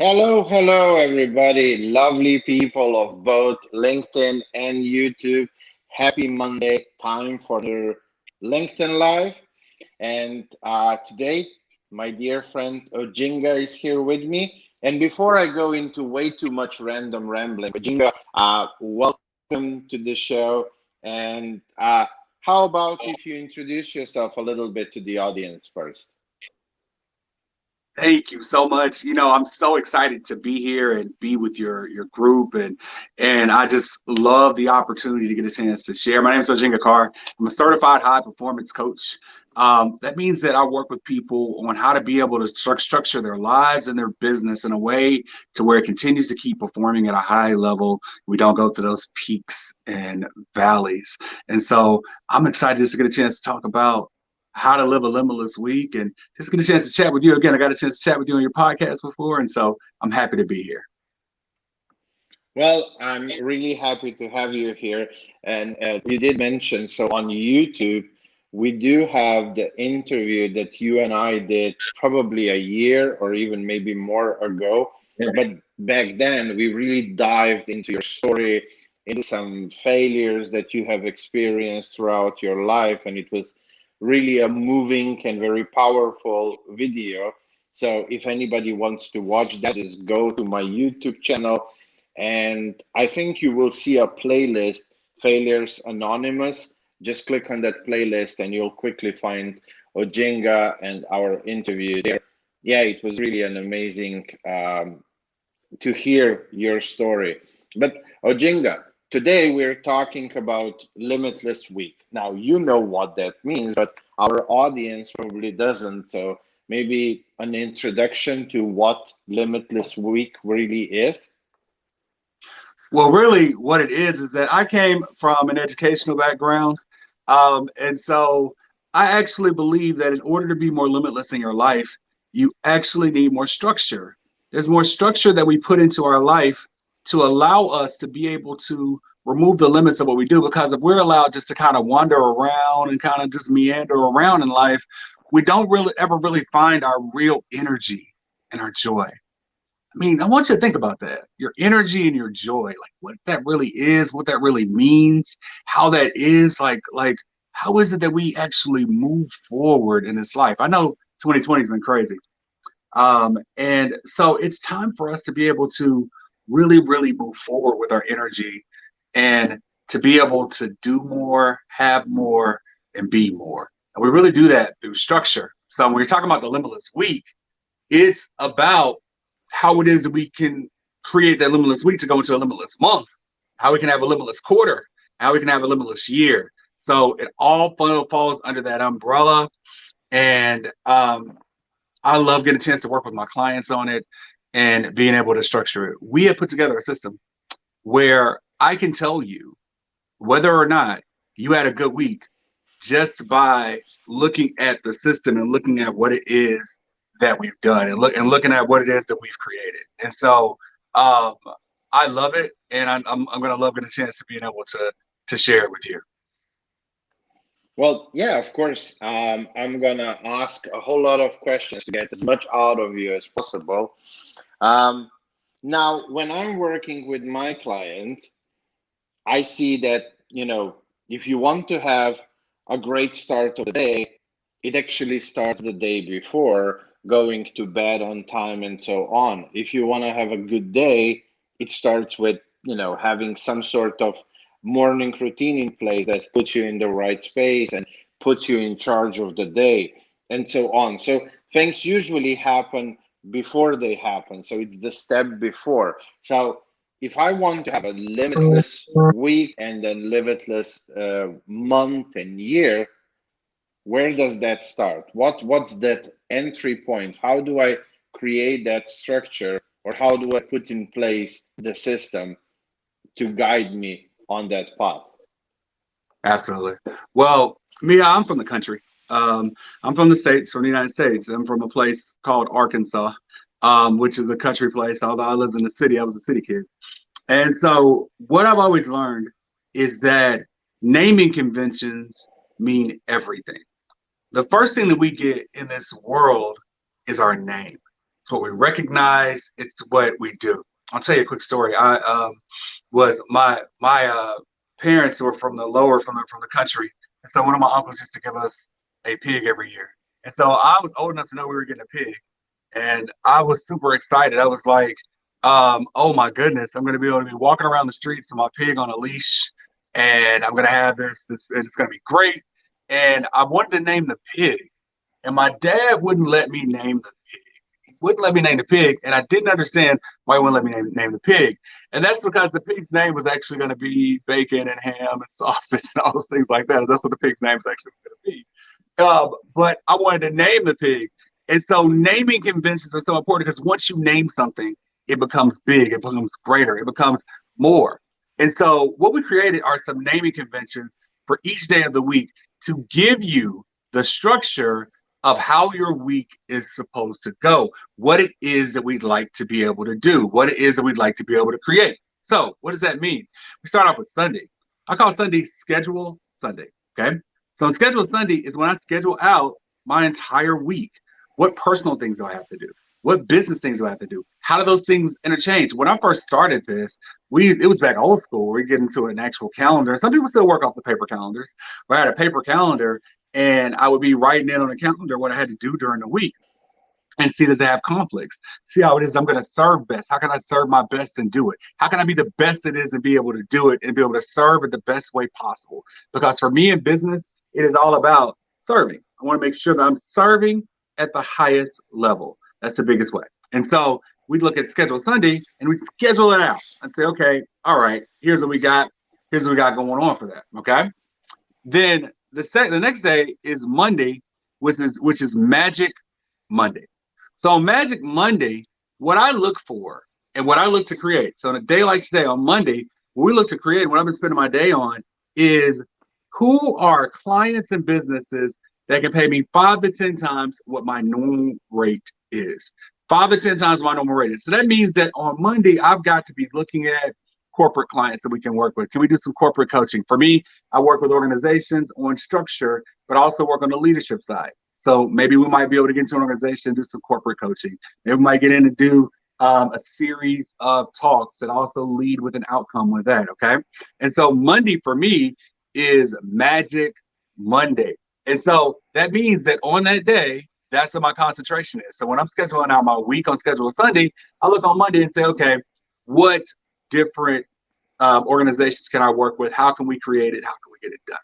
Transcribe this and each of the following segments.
Hello, hello, everybody. Lovely people of both LinkedIn and YouTube. Happy Monday, time for your LinkedIn Live. And today, my dear friend Oginga is here with me. And before I go into way too much random rambling, Oginga, welcome to the show. And how about if you introduce yourself a little bit to the audience first? Thank you so much. I'm so excited to be here and be with your group, and I just love the opportunity to get a chance to share. My name is Oginga Carr. I'm a certified high performance coach. That means that I work with people on how to be able to structure their lives and their business in a way to where it continues to keep performing at a high level. We don't go through those peaks and valleys. And so I'm excited just to get a chance to talk about how to live a limitless week and just get a chance to chat with you again. I got a chance to chat with you on your podcast before, and so I'm happy to be here. Well, I'm really happy to have you here. And you did mention, so on YouTube, we do have the interview that you and I did probably a year or even maybe more ago. But back then, we really dived into your story, into some failures that you have experienced throughout your life. And it was really a moving and very powerful video. So if anybody wants to watch that, just go to my YouTube channel and I think you will see a playlist, Failures Anonymous. Just click on that playlist and you'll quickly find Oginga and our interview there. Yeah, it was really an amazing to hear your story. But Ojinga, today we're talking about Limitless Week. Now, you know what that means, but our audience probably doesn't. So maybe an introduction to what Limitless Week really is. Well, really, what it is that I came from an educational background. And so I actually believe that in order to be more limitless in your life, you actually need more structure. There's more structure that we put into our life to allow us to be able to remove the limits of what we do. Because if we're allowed just to kind of wander around and kind of just meander around in life, we don't really ever really find our real energy and our joy. I mean, I want you to think about that. Your energy and your joy, like what that really is, what that really means, how that is, like how is it that we actually move forward in this life? I know 2020 has been crazy. And so it's time for us to be able to really, really move forward with our energy and to be able to do more, have more, and be more. And we really do that through structure. So when we're talking about the limitless week, it's about how it is that we can create that limitless week to go into a limitless month, how we can have a limitless quarter, how we can have a limitless year. So it all falls under that umbrella. And I love getting a chance to work with my clients on it and being able to structure it. We have put together a system where I can tell you whether or not you had a good week just by looking at the system and looking at what it is that we've done and looking at what it is that we've created. And so I love it, and I'm gonna love getting a chance to being able to share it with you. Well, yeah, of course. I'm gonna ask a whole lot of questions to get as much out of you as possible. Um, Now, when I'm working with my client, I see that, if you want to have a great start of the day, it actually starts the day before going to bed on time and so on. If you want to have a good day, it starts with, having some sort of morning routine in place that puts you in the right space and puts you in charge of the day and so on. So things usually happen before they happen. So it's the step before. So if I want to have a limitless week and then limitless month and year, where does that start? What's that entry point? How do I create that structure, or how do I put in place the system to guide me on that path? Absolutely. Well, Mia, I'm from the country. I'm from the States, from the United States. I'm from a place called Arkansas, which is a country place. Although I lived in the city, I was a city kid. And so what I've always learned is that naming conventions mean everything. The first thing that we get in this world is our name. It's what we recognize. It's what we do. I'll tell you a quick story. I was my parents were from the lower from the country, and so one of my uncles used to give us a pig every year. And so I was old enough to know we were getting a pig, and I was super excited. I was like, oh my goodness, I'm going to be able to be walking around the streets with my pig on a leash, and I'm going to have this, and it's going to be great. And I wanted to name the pig, and my dad wouldn't let me name the pig. He wouldn't let me name the pig, and I didn't understand why he wouldn't let me name the pig. And that's because the pig's name was actually going to be bacon and ham and sausage and all those things like that. That's what the pig's name is actually going to be. But I wanted to name the pig. And so naming conventions are so important because once you name something, it becomes big, it becomes greater, it becomes more. And so what we created are some naming conventions for each day of the week to give you the structure of how your week is supposed to go, what it is that we'd like to be able to do, what it is that we'd like to be able to create. So what does that mean? We start off with Sunday. I call Sunday Schedule Sunday, okay? So on Schedule Sunday is when I schedule out my entire week. What personal things do I have to do? What business things do I have to do? How do those things interchange? When I first started this, it was back old school. We get into an actual calendar. Some people still work off the paper calendars, but I had a paper calendar and I would be writing in on a calendar what I had to do during the week and see, does it have conflicts? See how it is I'm going to serve best. How can I serve my best and do it? How can I be the best it is and be able to do it and be able to serve it the best way possible? Because for me in business, it is all about serving. I want to make sure that I'm serving at the highest level. That's the biggest way. And so we look at Schedule Sunday and we schedule it out and say, okay, all right, here's what we got. Here's what we got going on for that. Okay. Then the next day is Monday, which is Magic Monday. So on Magic Monday, what I look for and what I look to create. So on a day like today, on Monday, what we look to create, what I've been spending my day on is who are clients and businesses that can pay me 5 to 10 times what my normal rate is. 5 to 10 times my normal rate is. So that means that on Monday, I've got to be looking at corporate clients that we can work with. Can we do some corporate coaching? For me, I work with organizations on structure, but also work on the leadership side. So maybe we might be able to get into an organization and do some corporate coaching. Maybe we might get in and do a series of talks that also lead with an outcome with that, okay? And so Monday for me is Magic Monday. And so that means that on that day, that's what my concentration is. So when I'm scheduling out my week on Schedule Sunday, I look on Monday and say, okay, what different organizations can I work with? How can we create it? How can we get it done?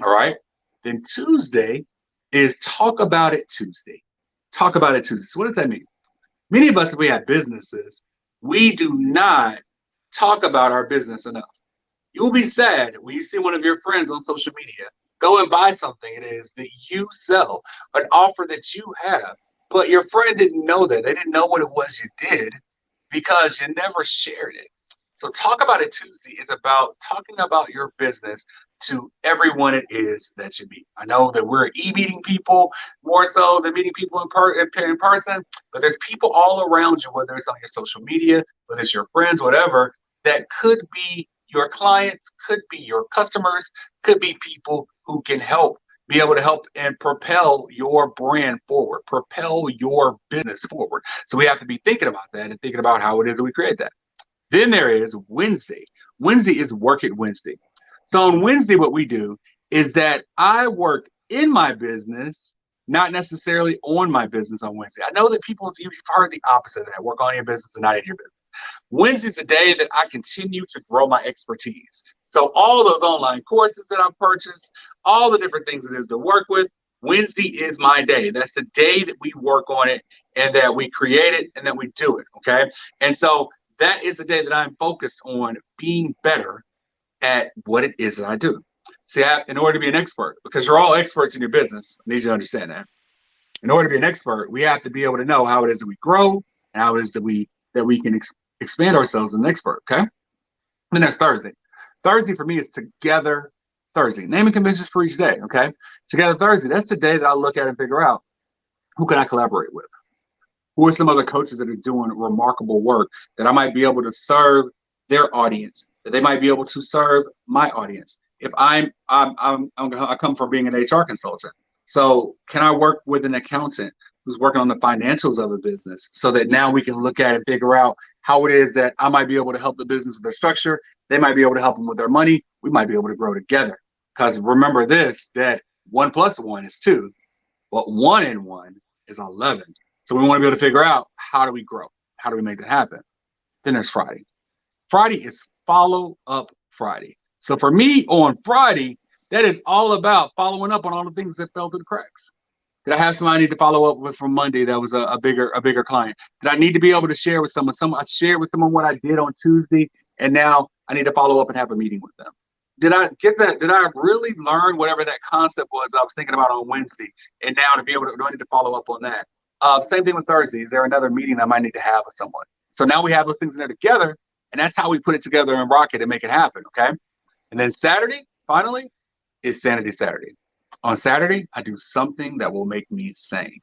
All right. Then Tuesday is Talk About It Tuesday. Talk About It Tuesday. So what does that mean? Many of us, if we have businesses, we do not talk about our business enough. You'll be sad when you see one of your friends on social media go and buy something it is that you sell, an offer that you have, but your friend didn't know that. They didn't know what it was you did because you never shared it. So Talk About It Tuesday is about talking about your business to everyone it is that you meet. I know that we're e-meeting people more so than meeting people in person, but there's people all around you, whether it's on your social media, whether it's your friends, whatever, that could be your clients, could be your customers, could be people who can be able to help and propel your brand forward, propel your business forward. So we have to be thinking about that and thinking about how it is that we create that. Then there is Wednesday. Wednesday is Work It Wednesday. So on Wednesday, what we do is that I work in my business, not necessarily on my business on Wednesday. I know that you've heard the opposite of that, work on your business and not in your business. Wednesday is the day that I continue to grow my expertise. So all those online courses that I've purchased, all the different things it is to work with, Wednesday is my day. That's the day that we work on it and that we create it and that we do it. Okay. And so that is the day that I'm focused on being better at what it is that I do. See, in order to be an expert, because you're all experts in your business, I need you to understand that. In order to be an expert, we have to be able to know how it is that we grow and how it is that we can expand ourselves as an expert. Okay. Then there's Thursday. Thursday for me is Together Thursday. Naming conventions for each day. Okay. Together Thursday. That's the day that I look at and figure out who can I collaborate with? Who are some other coaches that are doing remarkable work that I might be able to serve their audience, that they might be able to serve my audience? If I come from being an HR consultant, so can I work with an accountant who's working on the financials of a business so that now we can look at and figure out how it is that I might be able to help the business with their structure, they might be able to help them with their money, we might be able to grow together. Because remember this, that 1 + 1 is 2, but 1 and 1 is 11. So we want to be able to figure out, how do we grow? How do we make that happen? Then there's Friday. Friday is Follow Up Friday. So for me on Friday, that is all about following up on all the things that fell through the cracks. Did I have somebody I need to follow up with from Monday that was a bigger client? Did I need to be able to share with someone? I shared with someone what I did on Tuesday, and now I need to follow up and have a meeting with them. Did I get that? Did I really learn whatever that concept was I was thinking about on Wednesday? And now to be able to, do I need to follow up on that? Same thing with Thursday. Is there another meeting I might need to have with someone? So now we have those things in there together, and that's how we put it together and rock it and make it happen. Okay. And then Saturday, finally, is Sanity Saturday. On Saturday, I do something that will make me sane.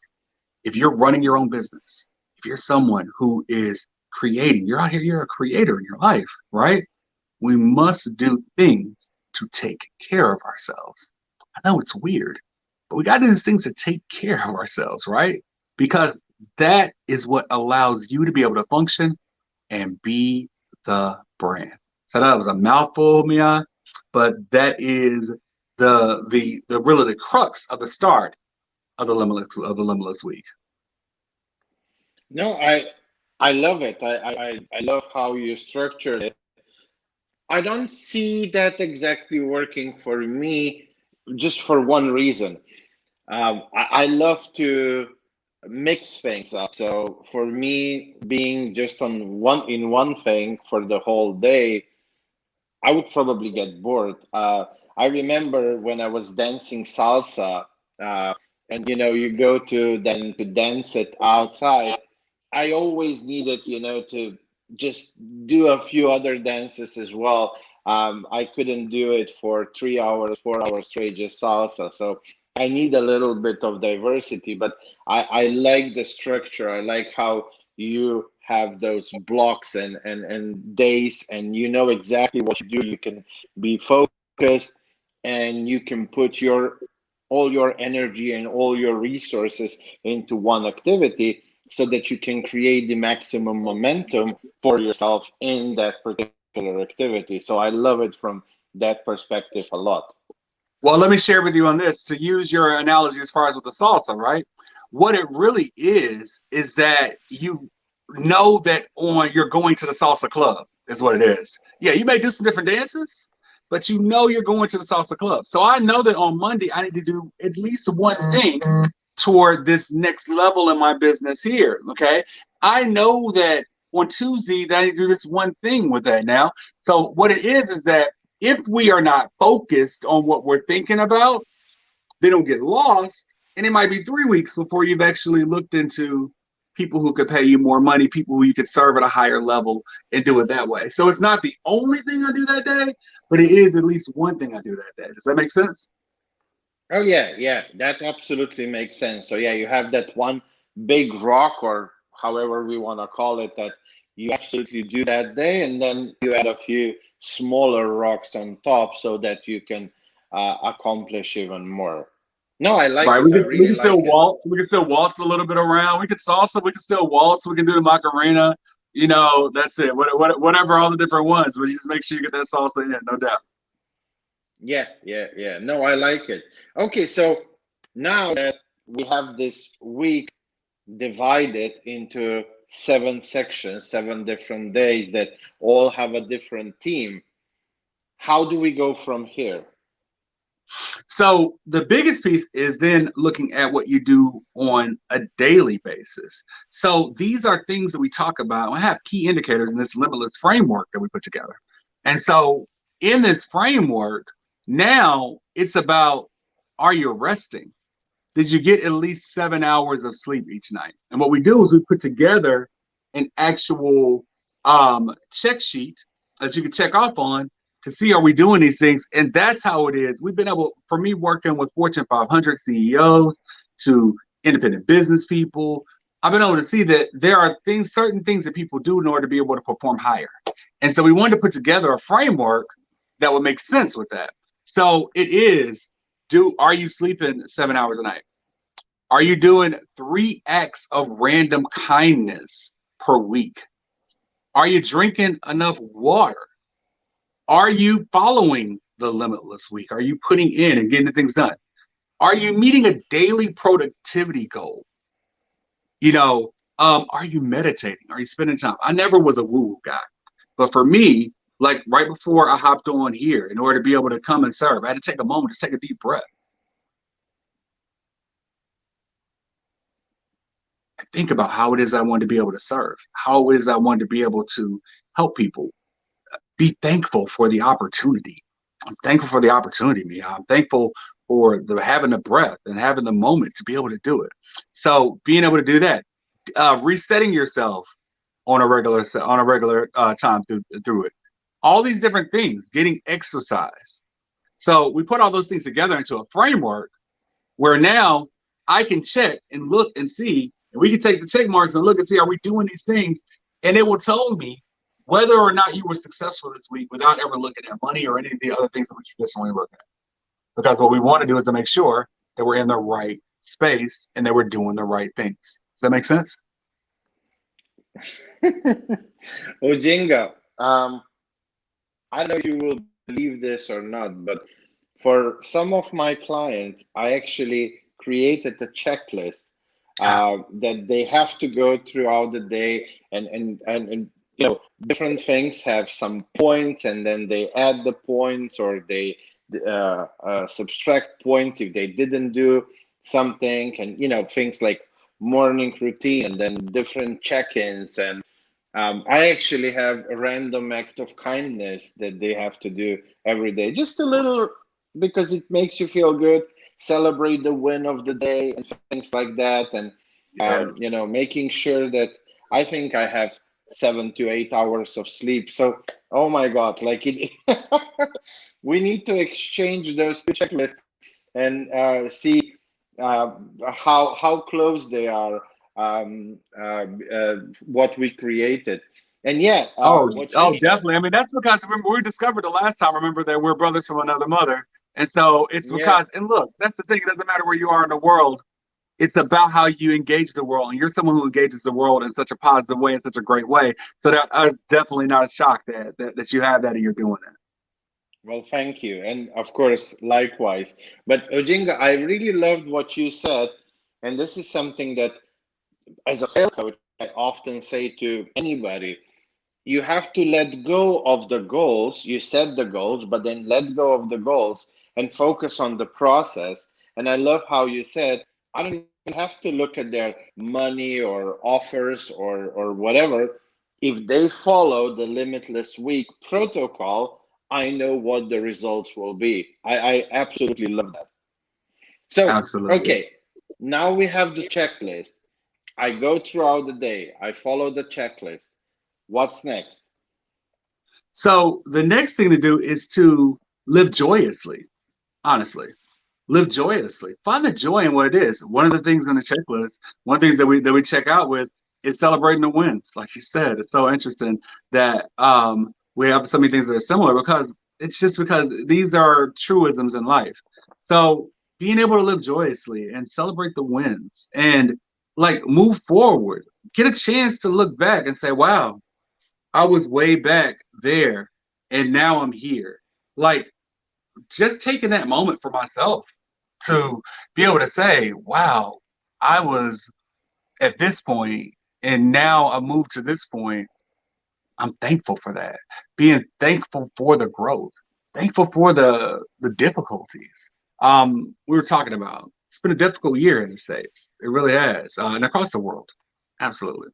If you're running your own business, if you're someone who is creating, you're out here, you're a creator in your life, right? We must do things to take care of ourselves. I know it's weird, but we got to do these things to take care of ourselves, right? Because that is what allows you to be able to function and be the brand. So that was a mouthful, Mia, but that is the really the crux of the start of the Limitless week. No, I love it. I love how you structured it. I don't see that exactly working for me, just for one reason. I love to mix things up. So for me, being just on one thing for the whole day, I would probably get bored. I remember when I was dancing salsa, and you go to dance it outside. I always needed, to just do a few other dances as well. I couldn't do it for 3 hours, 4 hours straight, just salsa. So I need a little bit of diversity, but I like the structure. I like how you have those blocks and days, and you know exactly what you do. You can be focused, and you can put your all your energy and all your resources into one activity so that you can create the maximum momentum for yourself in that particular activity. So I love it from that perspective a lot. Well, let me share with you on this to use your analogy as far as with the salsa, right? What it really is that you know that on you're going to the salsa club is what it is. Yeah, you may do some different dances, but you know you're going to the salsa club. So I know that on Monday I need to do at least one thing toward this next level in my business here. Okay. I know that on Tuesday that I need to do this one thing with that now. So what it is that if we are not focused on what we're thinking about, they don't get lost. And it might be 3 weeks before you've actually looked into people who could pay you more money, people who you could serve at a higher level and do it that way. So it's not the only thing I do that day, but it is at least one thing I do that day. Does that make sense? Oh yeah, yeah, that absolutely makes sense. So yeah, you have that one big rock, or however we want to call it, that you absolutely do that day, and then you add a few smaller rocks on top so that you can accomplish even more. No, I like Right. it. We I can we really can still like it. waltz. We can still waltz a little bit around. We can salsa. We can still waltz. We can do the macarena. You know, that's it. Whatever, all the different ones. But you just make sure you get that salsa in, no doubt. Yeah, yeah, yeah. No, I like it. Okay, so now that we have this week divided into 7 sections, 7 different days that all have a different theme, how do we go from here? So the biggest piece is then looking at what you do on a daily basis. So these are things that we talk about. We have key indicators in this limitless framework that we put together. And so in this framework, now it's about, are you resting? Did you get at least 7 hours of sleep each night? And what we do is we put together an actual check sheet that you can check off on to see, are we doing these things? And that's how it is. We've been able, for me, working with Fortune 500 CEOs to independent business people, I've been able to see that there are things, certain things that people do in order to be able to perform higher. And so we wanted to put together a framework that would make sense with that. So it is, are you sleeping 7 hours a night? Are you doing 3 acts of random kindness per week? Are you drinking enough water? Are you following the limitless week? Are you putting in and getting the things done? Are you meeting a daily productivity goal? Are you meditating? Are you spending time? I never was a woo-woo guy, but for me, like right before I hopped on here, in order to be able to come and serve, I had to take a moment, just take a deep breath. Think about how it is I want to be able to serve, how it is I want to be able to help people. Be thankful for the opportunity. I'm thankful for the opportunity, Mia. I'm thankful for having the breath and having the moment to be able to do it. So being able to do that, resetting yourself on a regular time through it. All these different things, getting exercise. So we put all those things together into a framework where now I can check and look and see, and we can take the check marks and look and see, are we doing these things? And it will tell me whether or not you were successful this week without ever looking at money or any of the other things that we traditionally look at. Because what we want to do is to make sure that we're in the right space and that we're doing the right things. Does that make sense? Ojinga, I don't know if you will believe this or not, but for some of my clients, I actually created a checklist that they have to go throughout the day, and different things have some points, and then they add the points or they subtract points if they didn't do something, and things like morning routine and then different check-ins. And I actually have a random act of kindness that they have to do every day, just a little, because it makes you feel good, celebrate the win of the day and things like that. And Yes. making sure that I think I have 7 to 8 hours of sleep. So, oh my God, like we need to exchange those two checklists and see how close they are, what we created. And yeah, what you Oh, said, definitely. I mean, that's because remember we discovered the last time. Remember that we're brothers from another mother, and so it's yeah. because. And look, that's the thing. It doesn't matter where you are in the world. It's about how you engage the world, and you're someone who engages the world in such a positive way, in such a great way. So that I was definitely not shocked that you have that and you're doing that. Well, thank you. And of course, likewise. But Ojinga, I really loved what you said. And this is something that, as a sales coach, I often say to anybody, you have to let go of the goals. You set the goals, but then let go of the goals and focus on the process. And I love how you said, I don't even have to look at their money or offers or whatever. If they follow the Limitless Week protocol, I know what the results will be. I absolutely love that. So, Absolutely. okay, now we have the checklist. I go throughout the day, I follow the checklist. What's next? So the next thing to do is to live joyously. Honestly, live joyously. Find the joy in what it is. One of the things on the checklist, one of the things that we check out with is celebrating the wins. Like you said, it's so interesting that we have so many things that are similar because it's just because these are truisms in life. So being able to live joyously and celebrate the wins and like move forward, get a chance to look back and say, wow, I was way back there and now I'm here. Like just taking that moment for myself to be able to say, wow, I was at this point and now I moved to this point. I'm thankful for that. Being thankful for the growth, thankful for the difficulties. we were talking about. It's been a difficult year in the States. It really has, and across the world. Absolutely.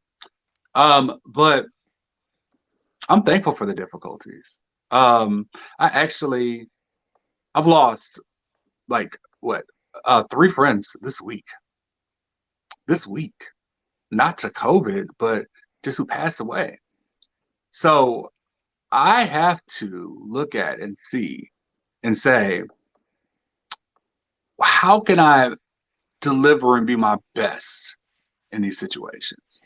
But I'm thankful for the difficulties. I actually, I've lost like what, three friends this week. This week, not to COVID, but just who passed away. So I have to look at and see and say, how can I deliver and be my best in these situations?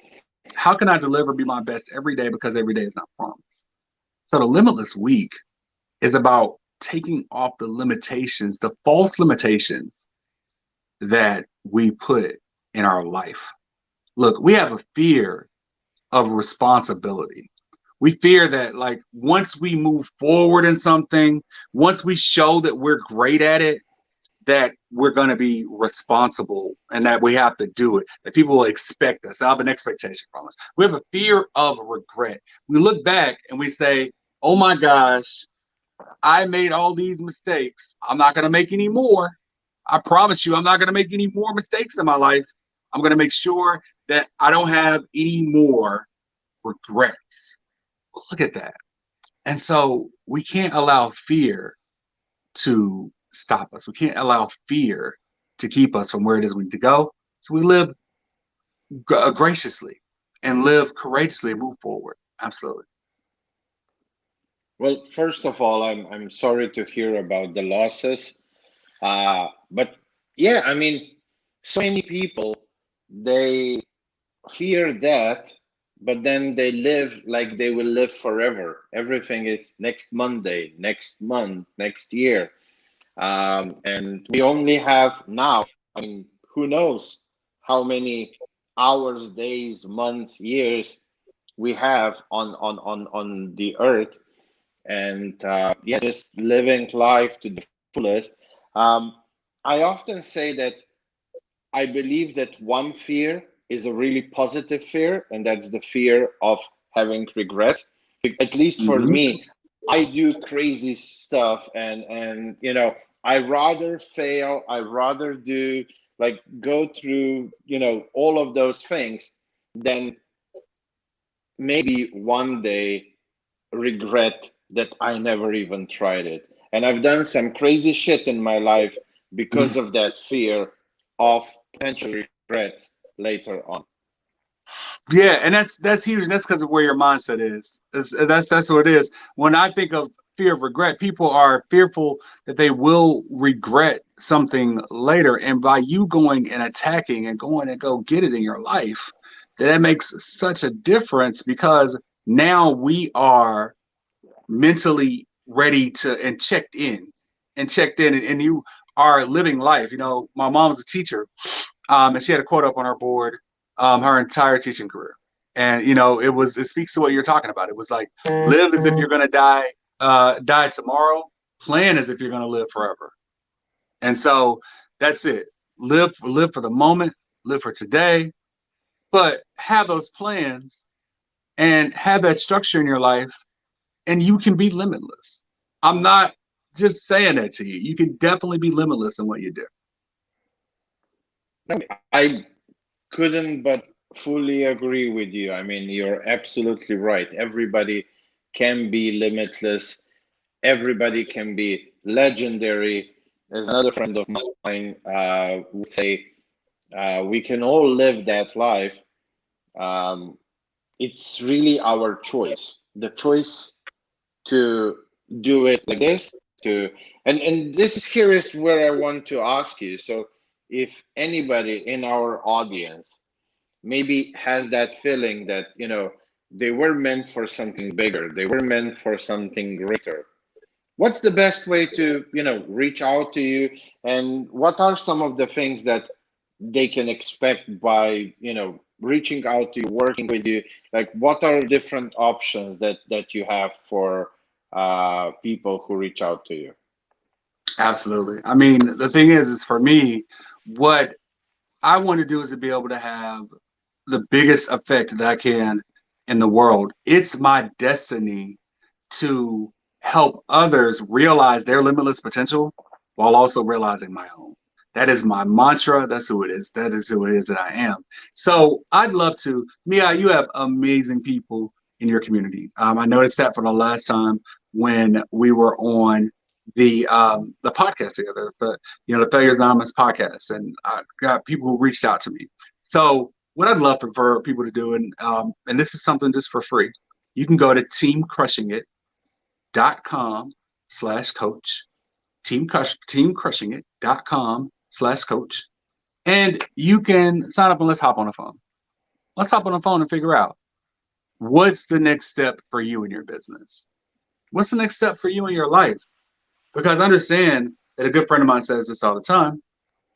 How can I deliver, be my best every day because every day is not promised? So the Limitless Week is about taking off the limitations, the false limitations that we put in our life. Look, we have a fear of responsibility. We fear that, like, once we move forward in something, once we show that we're great at it, that we're going to be responsible and that we have to do it, that people will expect us, have an expectation from us. We have a fear of regret. We look back and we say, oh my gosh, I made all these mistakes. I'm not going to make any more. I promise you, I'm not going to make any more mistakes in my life. I'm going to make sure that I don't have any more regrets. Look at that. And so we can't allow fear to stop us. We can't allow fear to keep us from where it is we need to go. So we live graciously and live courageously and move forward. Absolutely. Well, first of all, I'm sorry to hear about the losses. But yeah, I mean, so many people, they fear death, but then they live like they will live forever. Everything is next Monday, next month, next year. And we only have now, I mean, who knows how many hours, days, months, years we have on the earth. And yeah, just living life to the fullest. Um, I often say that I believe that one fear is a really positive fear, and that's the fear of having regrets. At least for Mm-hmm. me, I do crazy stuff, and I rather fail, I rather do like go through all of those things than maybe one day regret that I never even tried it. And I've done some crazy shit in my life because of that fear of potential regrets later on. Yeah, and that's huge. And that's because of where your mindset is. That's what it is. When I think of fear of regret, people are fearful that they will regret something later. And by you going and attacking and going and go get it in your life, that makes such a difference because now we are mentally ready to and checked in and you are living life. You know, my mom was a teacher, and she had a quote up on her board, her entire teaching career. And it speaks to what you're talking about. It was like, live as if you're gonna die tomorrow, plan as if you're gonna live forever. And so that's it. Live for the moment, live for today, but have those plans and have that structure in your life, and you can be limitless. I'm not just saying that to you. You can definitely be limitless in what you do. I couldn't but fully agree with you. I mean, you're absolutely right. Everybody can be limitless, everybody can be legendary. As another friend of mine would say, we can all live that life. Um, it's really our choice. The choice to do it like this, to and this is here is where I want to ask you. So if anybody in our audience maybe has that feeling that they were meant for something bigger, they were meant for something greater, what's the best way to reach out to you, and what are some of the things that they can expect by reaching out to you, working with you? Like, what are different options that you have for people who reach out to you? Absolutely. I mean, the thing is for me, what I want to do is to be able to have the biggest effect that I can in the world. It's my destiny to help others realize their limitless potential while also realizing my own. That is my mantra. That's who it is. That is who it is that I am. So I'd love to, Mia, you have amazing people in your community. I noticed that for the last time when we were on the podcast together, the Failures Anonymous podcast, and I got people who reached out to me. So what I'd love for people to do, and this is something just for free, you can go to teamcrushingit.com/coach, teamcrushingit.com/coach, and you can sign up and let's hop on the phone. Let's hop on the phone and figure out what's the next step for you in your business. What's the next step for you in your life? Because understand that a good friend of mine says this all the time,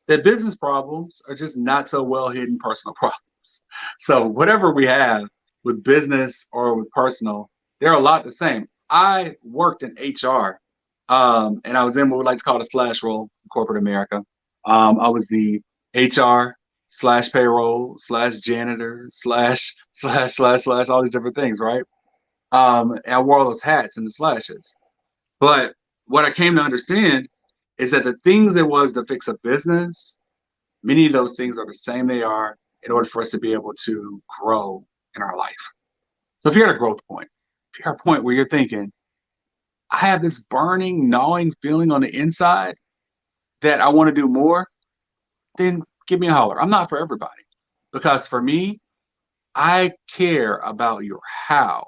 that business problems are just not so well hidden personal problems. So whatever we have with business or with personal, they're a lot the same. I worked in HR, and I was in what we like to call the slash role in corporate America. I was the HR/payroll/janitor // all these different things, right? And I wore all those hats and the slashes. But what I came to understand is that the things it was to fix a business, many of those things are the same they are in order for us to be able to grow in our life. So if you're at a growth point, if you're at a point where you're thinking, I have this burning, gnawing feeling on the inside that I want to do more, then give me a holler. I'm not for everybody, because for me, I care about your how.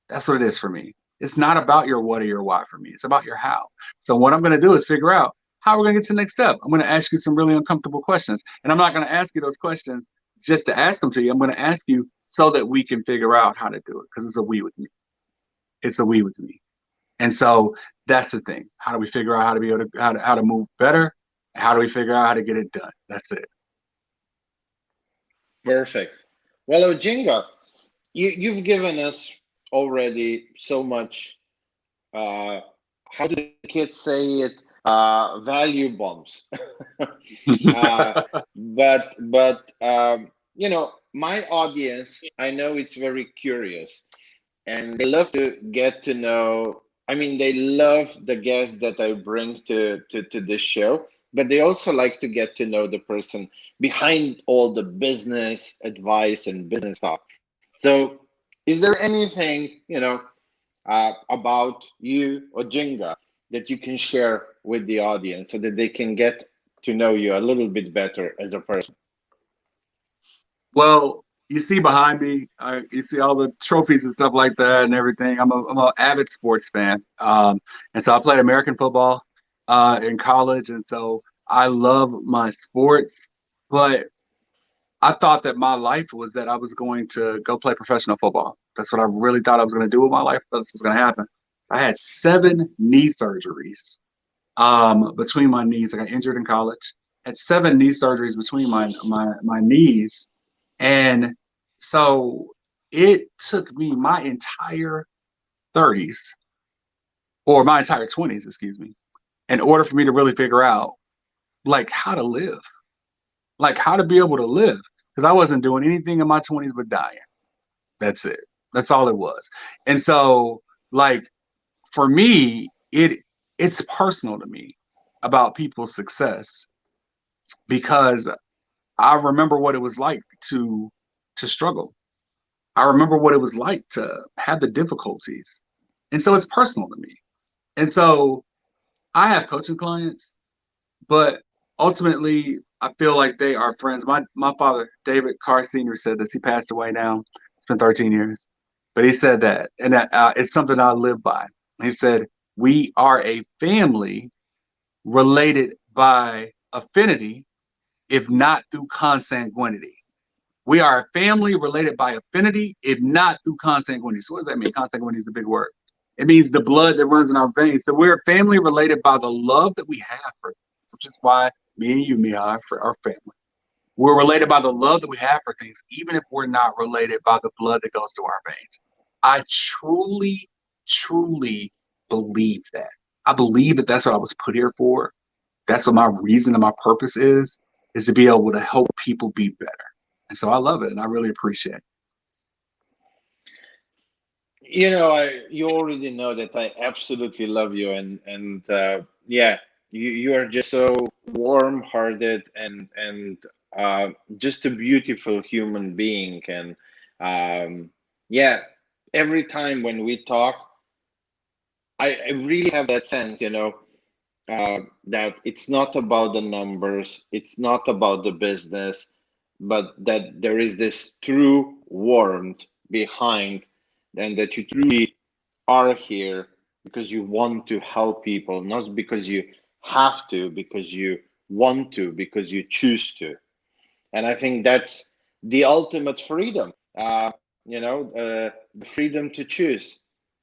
That's what it is for me. It's not about your what or your why for me. It's about your how. So what I'm going to do is figure out how we're going to get to the next step. I'm going to ask you some really uncomfortable questions. And I'm not going to ask you those questions just to ask them to you. I'm going to ask you so that we can figure out how to do it, because it's a we with me. It's a we with me. And so that's the thing. How do we figure out how to be able to how to move better? How do we figure out how to get it done? That's it. Perfect. Well, Ojinga, you've given us already so much. Uh, how do the kids say it? Value bombs. uh, but my audience, I know it's very curious, and they love to get to know. I mean, they love the guests that I bring to this show, but they also like to get to know the person behind all the business advice and business stuff. So, is there anything about you or Jinga that you can share with the audience so that they can get to know you a little bit better as a person? Well, you see behind me, you see all the trophies and stuff like that and everything. I'm an avid sports fan, and so I played American football in college, and so I love my sports. But I thought that my life was that I was going to go play professional football. That's what I really thought I was going to do with my life. That's what's going to happen. I had 7 knee surgeries between my knees. I got injured in college. Had 7 knee surgeries between my knees, and so it took me my entire 30s, or my entire 20s, excuse me, in order for me to really figure out like how to live, like how to be able to live. Because I wasn't doing anything in my 20s but dying. That's it. That's all it was. And so, like, for me, it's personal to me about people's success, because I remember what it was like to struggle. I remember what it was like to have the difficulties. And so it's personal to me. And so I have coaching clients, but ultimately I feel like they are friends. My father, David Carr Sr., said this. He passed away now. It's been 13 years. But he said that, and that it's something I live by. He said, we are a family related by affinity, if not through consanguinity. We are a family related by affinity, if not through consanguinity. So what does that mean? Consanguinity is a big word. It means the blood that runs in our veins. So we're a family related by the love that we have for things, which is why me and you, Mia, are for our family. We're related by the love that we have for things, even if we're not related by the blood that goes to our veins. I truly, truly believe that. I believe that that's what I was put here for. That's what my reason and my purpose is to be able to help people be better. And so I love it, and I really appreciate it. You already know that I absolutely love you, and yeah, you are just so warm-hearted and just a beautiful human being. And yeah, every time when we talk, I really have that sense, that it's not about the numbers, it's not about the business, but that there is this true warmth behind, and that you truly are here because you want to help people, not because you have to, because you want to, because you choose to. And I think that's the ultimate freedom, the freedom to choose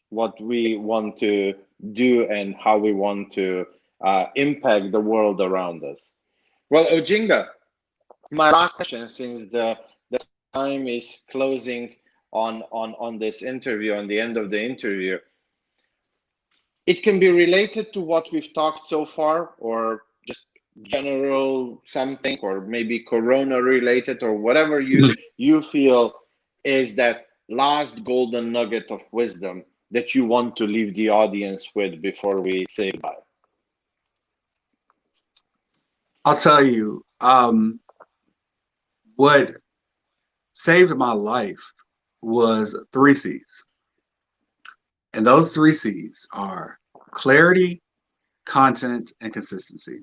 what we want to do and how we want to impact the world around us. Well, Ojinga, my last question, since the time is closing on this interview, on the end of the interview, it can be related to what we've talked so far, or just general something, or maybe Corona related, or whatever you feel is that last golden nugget of wisdom that you want to leave the audience with before we say goodbye. I'll tell you, what saved my life was three C's. And those three C's are clarity, content, and consistency.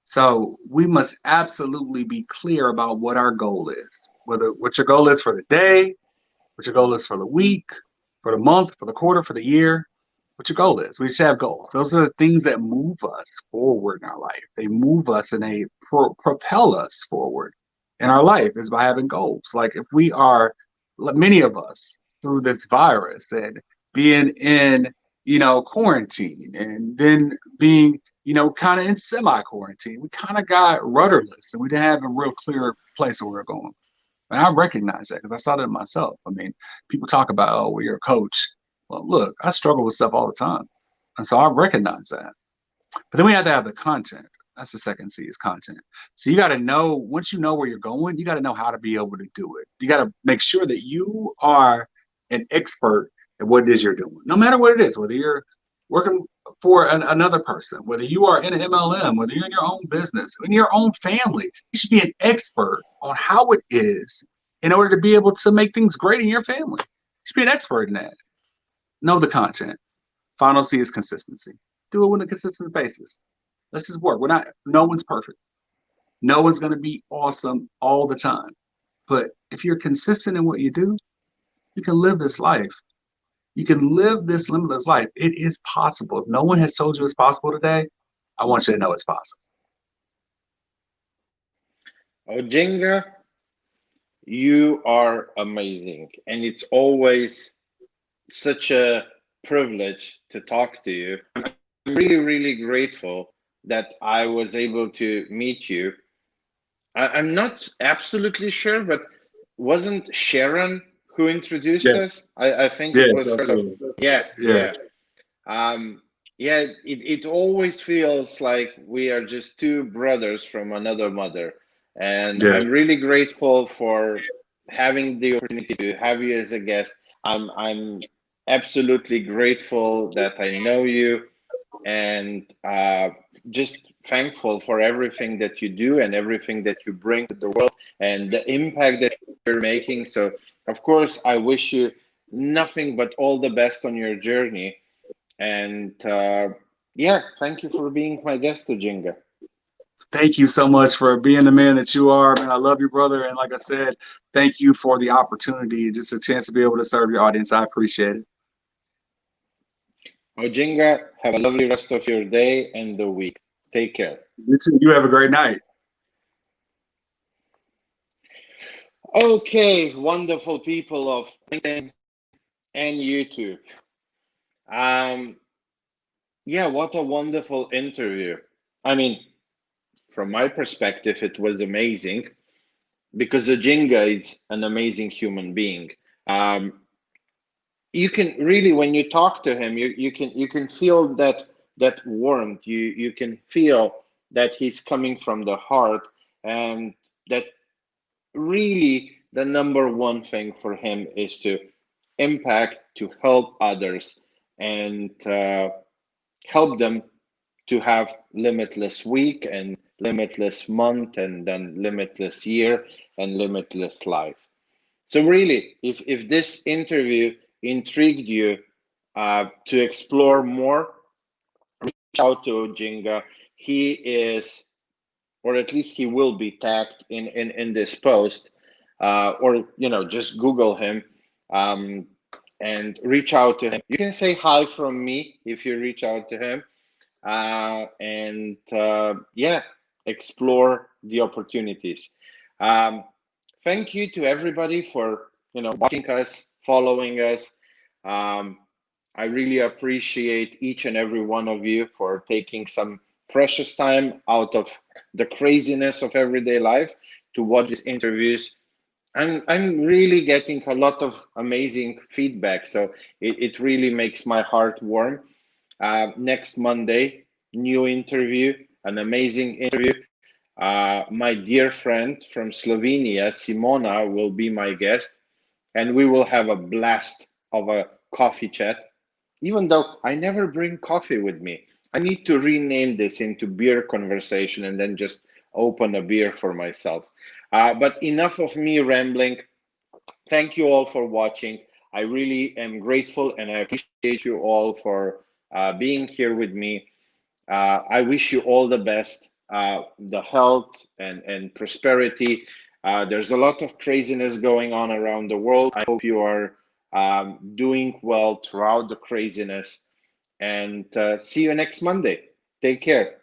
So we must absolutely be clear about what our goal is, whether what your goal is for the day, what your goal is for the week, for the month, for the quarter, for the year, what your goal is. We should have goals. Those are the things that move us forward in our life. They move us and they propel us forward in our life is by having goals. Like if we are, many of us through this virus and being in, quarantine and then being, kind of in semi-quarantine, we kind of got rudderless and we didn't have a real clear place where we we're going. And I recognize that because I saw that myself. I mean, people talk about, oh, well, you're a coach. Well, look, I struggle with stuff all the time. And so I recognize that. But then we have to have the content. That's the second C is content. So you got to know, once you know where you're going, you got to know how to be able to do it. You got to make sure that you are an expert at what it is you're doing, no matter what it is, whether you're working for another person, whether you are in an MLM, whether you're in your own business, in your own family. You should be an expert on how it is in order to be able to make things great in your family. You should be an expert in that. Know the content. Final C is consistency. Do it on a consistent basis. Let's just work. No one's perfect. No one's going to be awesome all the time. But if you're consistent in what you do, you can live this life. You can live this limitless life. It is possible. If no one has told you it's possible today, I want you to know it's possible. Ojinga, you are amazing. And it's always such a privilege to talk to you. I'm really, really grateful that I was able to meet you. I'm not absolutely sure, but wasn't Sharon who introduced Yes. us? I think Yes, it was her. absolutely. Yeah, Yeah. yeah. Yeah, it always feels like we are just two brothers from another mother. And Yeah. I'm really grateful for having the opportunity to have you as a guest. I'm absolutely grateful that I know you, and just thankful for everything that you do and everything that you bring to the world and the impact that you're making. So, of course, I wish you nothing but all the best on your journey. And yeah, thank you for being my guest, Ojinga. Thank you so much for being the man that you are, man. I love you, brother. And like I said, thank you for the opportunity, just a chance to be able to serve your audience. I appreciate it. Ojinga, have a lovely rest of your day and the week. Take care. You too. You have a great night. Okay, wonderful people of LinkedIn and YouTube. Um, yeah, what a wonderful interview. I mean, from my perspective, it was amazing because Ojinga is an amazing human being. Um, you can really, when you talk to him, you can feel that warmth. You can feel that he's coming from the heart, and that really the number one thing for him is to impact, to help others, and help them to have limitless week and limitless month and then limitless year and limitless life. So really, if this interview intrigued you to explore more, reach out to Oginga. He is, or at least he will be tagged in this post, or just Google him um, and reach out to him. You can say hi from me if you reach out to him, and yeah, explore the opportunities. Um, Thank you to everybody for watching us, following us. Um, I really appreciate each and every one of you for taking some precious time out of the craziness of everyday life to watch these interviews. I'm really getting a lot of amazing feedback, so it really makes my heart warm. Next Monday, new interview, an amazing interview. My dear friend from Slovenia, Simona, will be my guest, and we will have a blast of a coffee chat. Even though I never bring coffee with me, I need to rename this into beer conversation and then just open a beer for myself. But enough of me rambling. Thank you all for watching. I really am grateful and I appreciate you all for being here with me. I wish you all the best, the health and prosperity. There's a lot of craziness going on around the world. I hope you are doing well throughout the craziness. And see you next Monday. Take care.